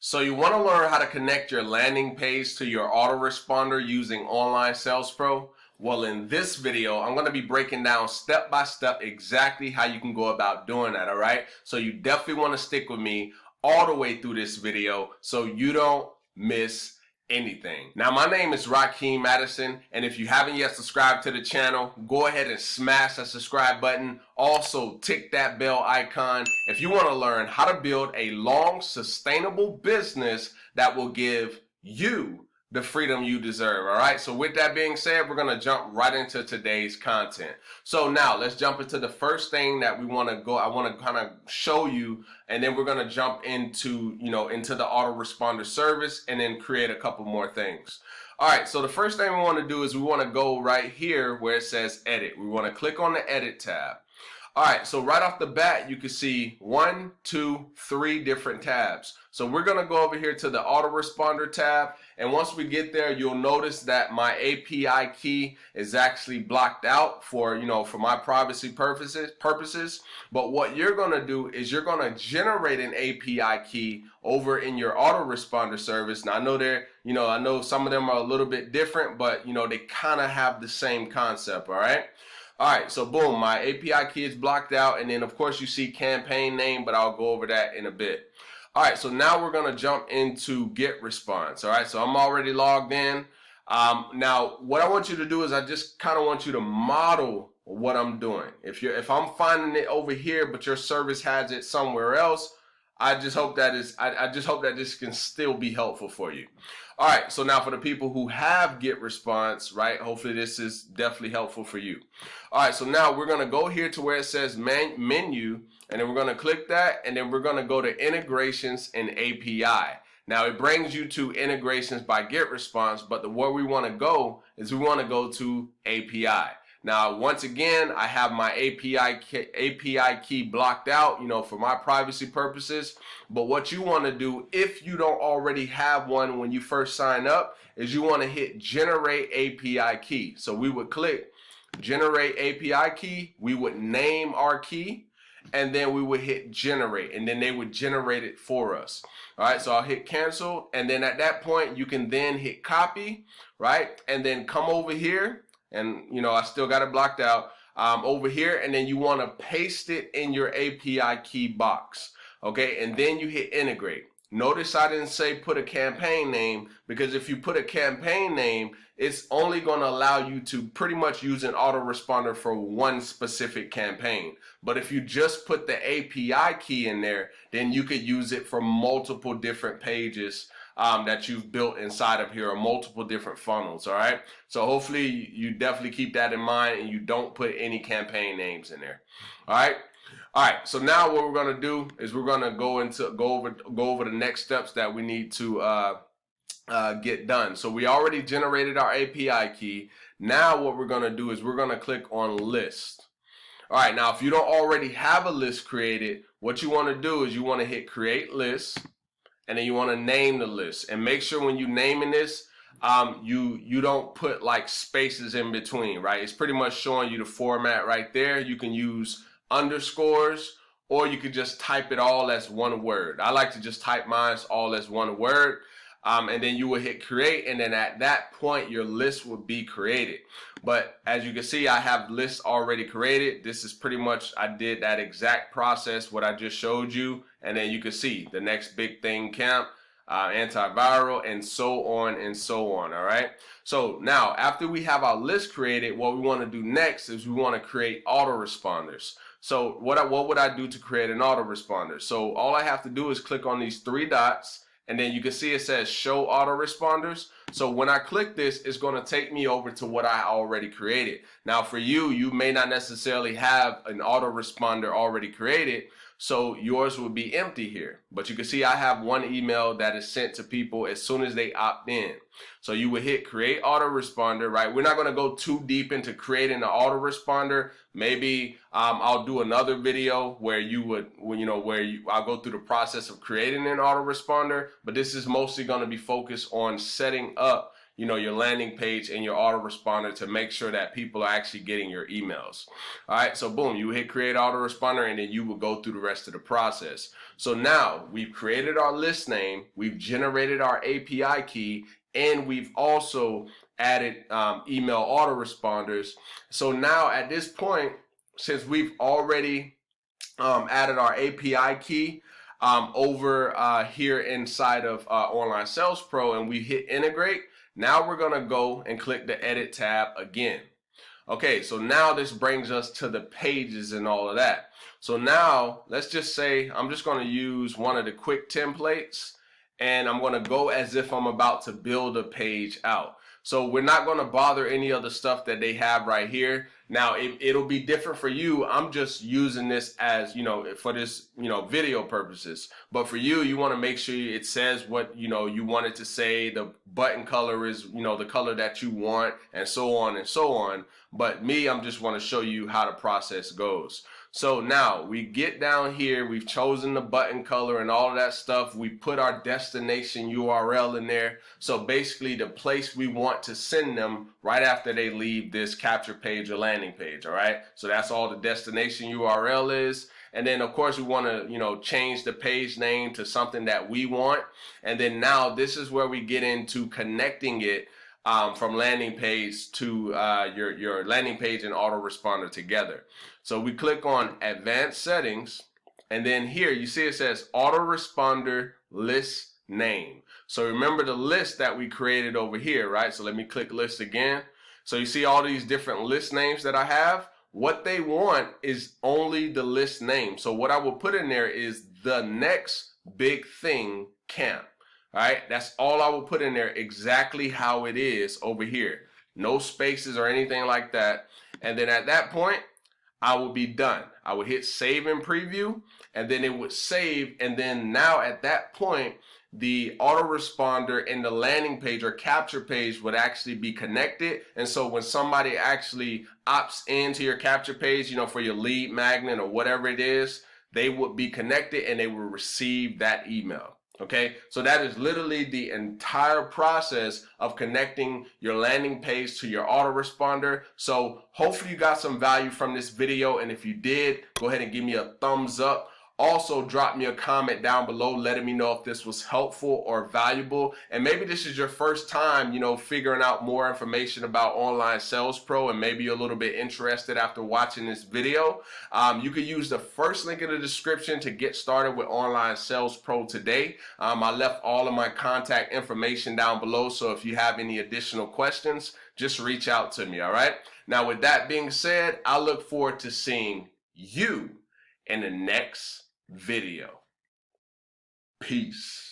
So you want to learn how to connect your landing page to your autoresponder using Online Sales Pro? Well, in this video, I'm going to be breaking down step by step exactly how you can go about doing that, all right? So you definitely want to stick with me all the way through this video so you don't miss anything. Now, my name is Rakeem Madison, and if you haven't yet subscribed to the channel, go ahead and smash that subscribe button. Also, tick that bell icon if you want to learn how to build a long, sustainable business that will give you the freedom you deserve. All right, so with that being said, we're going to jump right into today's content. So now let's jump into the first thing that we want to go. I want to kind of show you, and then we're going to jump into into the autoresponder service and then create a couple more things. All right, so the first thing we want to do is we want to go right here where it says edit. We want to click on the edit tab. All right, so right off the bat, you can see 1, 2, 3 different tabs. So we're gonna go over here to the autoresponder tab, and once we get there, you'll notice that my API key is actually blocked out for my privacy purposes. But what you're gonna do is you're gonna generate an API key over in your autoresponder service. Now I know some of them are a little bit different, but they kind of have the same concept. All right. All right, so boom, my API key is blocked out, and then of course you see campaign name, but I'll go over that in a bit. All right, so now we're gonna jump into Getresponse. All right, so I'm already logged in. Now what I want you to do is I just kind of want you to model what I'm doing. If I'm finding it over here, but your service has it somewhere else, I just hope that this can still be helpful for you. All right, so now for the people who have Getresponse, right, hopefully this is definitely helpful for you. All right, so now we're going to go here to where it says menu, and then we're going to click that, and then we're going to go to integrations and API. Now it brings you to integrations by Getresponse, but where we want to go is we want to go to API. Now, once again, I have my API key blocked out, for my privacy purposes. But what you want to do, if you don't already have one when you first sign up, is you want to hit Generate API Key. So we would click Generate API Key. We would name our key, and then we would hit Generate, and then they would generate it for us. All right, so I'll hit Cancel, and then at that point, you can then hit Copy, right? And then come over here. And I still got it blocked out over here, and then you want to paste it in your API key box, okay? And then you hit integrate. Notice I didn't say put a campaign name, because if you put a campaign name, it's only going to allow you to pretty much use an autoresponder for one specific campaign. But if you just put the API key in there, then you could use it for multiple different pages that you've built inside of here, or multiple different funnels. All right, so hopefully you definitely keep that in mind and you don't put any campaign names in there. All right, so now what we're going to do is we're going to go over the next steps that we need to get done. So we already generated our API key. Now what we're going to do is we're going to click on list. All right, now if you don't already have a list created, what you want to do is you want to hit create list, and then you want to name the list. And make sure when you naming this, you don't put like spaces in between, right? It's pretty much showing you the format right there. You can use underscores, or you could just type it all as one word. I like to just type mine all as one word. And then you will hit create, and then at that point your list will be created. But as you can see, I have lists already created. This is pretty much, I did that exact process what I just showed you, and then you can see the next big thing camp, antiviral, and so on and so on. All right, so now after we have our list created, what we want to do next is we want to create autoresponders. So what would I do to create an autoresponder? So all I have to do is click on these 3 dots, and then you can see it says show autoresponders. So when I click this, it's going to take me over to what I already created. Now for you, you may not necessarily have an autoresponder already created, so yours will be empty here. But you can see I have one email that is sent to people as soon as they opt in. So you would hit create autoresponder, right? We're not going to go too deep into creating an autoresponder. Maybe I'll do another video where I'll go through the process of creating an autoresponder, but this is mostly going to be focused on setting up your landing page and your autoresponder to make sure that people are actually getting your emails. All right, so boom, you hit create autoresponder, and then you will go through the rest of the process. So now we've created our list name, we've generated our API key, and we've also added email autoresponders. So now at this point, since we've already added our API key over here inside of Online Sales Pro, and we hit integrate, now we're gonna go and click the edit tab again. Okay, so now this brings us to the pages and all of that. So now let's just say I'm just gonna use one of the quick templates, and I'm gonna go as if I'm about to build a page out. So we're not gonna bother any of the stuff that they have right here. Now it'll be different for you. I'm just using this as, for this, video purposes. But for you, you wanna make sure it says what, you want it to say. The button color is, the color that you want, and so on and so on. But me, I'm just wanna show you how the process goes. So now we get down here, we've chosen the button color and all of that stuff. We put our destination URL in there. So basically the place we want to send them right after they leave this capture page or landing page, all right? So that's all the destination URL is. And then of course we want to, change the page name to something that we want. And then now this is where we get into connecting it from landing page to your landing page and autoresponder together. So we click on advanced settings, and then here you see it says autoresponder list name. So remember the list that we created over here, right? So let me click list again. So you see all these different list names that I have. What they want is only the list name. So what I will put in there is the next big thing camp. All right, that's all I will put in there, exactly how it is over here. No spaces or anything like that. And then at that point, I will be done. I would hit save and preview, and then it would save. And then now at that point, the autoresponder and the landing page or capture page would actually be connected. And so when somebody actually opts into your capture page, for your lead magnet or whatever it is, they would be connected and they will receive that email. Okay, so that is literally the entire process of connecting your landing page to your autoresponder. So hopefully you got some value from this video, and if you did, go ahead and give me a thumbs up. Also, drop me a comment down below letting me know if this was helpful or valuable. And maybe this is your first time, figuring out more information about Online Sales Pro, and maybe you're a little bit interested after watching this video. You can use the first link in the description to get started with Online Sales Pro today. I left all of my contact information down below, so if you have any additional questions, just reach out to me, all right? Now, with that being said, I look forward to seeing you in the next video. Peace.